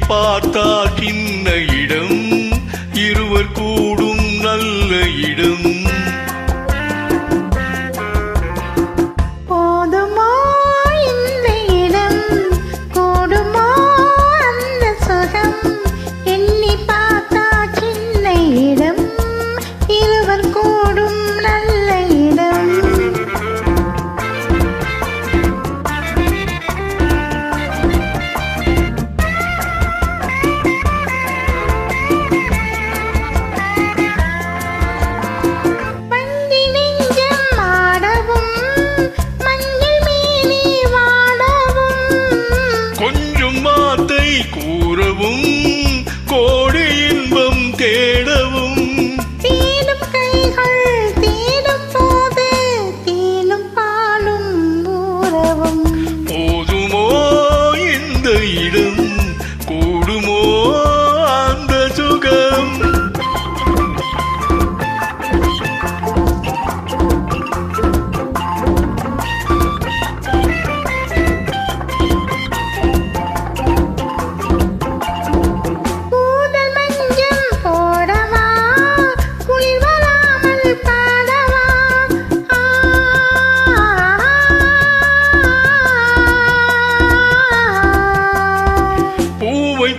பார்த்தால் சின்ன இடம், இருவர் கூடும் நல்ல இடம். கூறவும் கோடி இன்பம் தேடவும், தேடும் கைகள் தேடும் போது தேனும் பாலும் ஊறவும். போதுமோ இந்த இடம், கூடுமோ அந்த சுகம்.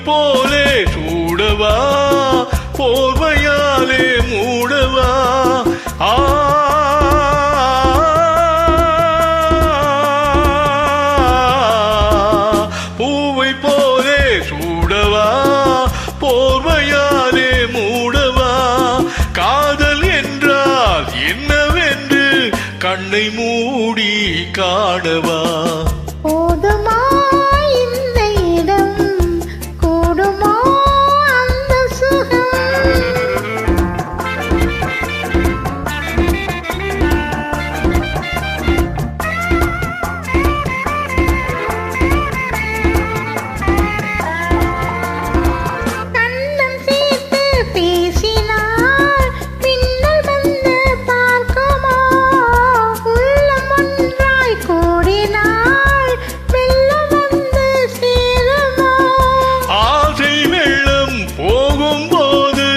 போலே சூடவா, போர்வையாலே மூடவா. பூவை போலே சூடவா, போர்வையாலே மூடவா. காதல் என்றால் என்னவென்று கண்ணை மூடி காணவா. போதுமா இந்த இடம், கூடுமா அந்த சுகம். கண்ணம் சேர்த்து பேசினார் பின்னல் வந்து பார்க்குமோ, உள்ளம் ஒன்றாய் கூடினார் வெள்ளம் வந்து சேருமோ. ஆசை வெள்ளம் போகும்போது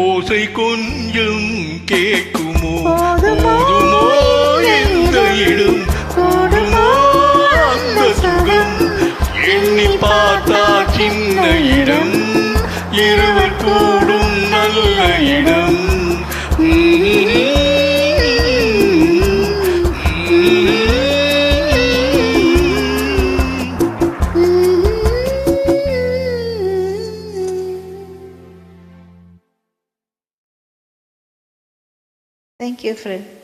ஓசை கொஞ்சம் கேட்குமோ. போதுமோ இந்த இடம், கூடுமோ அந்த சுகம். எண்ணி பார்த்தா சின்ன இடம், இருவர் கூடும் நல்ல இடம். Thank you, friend.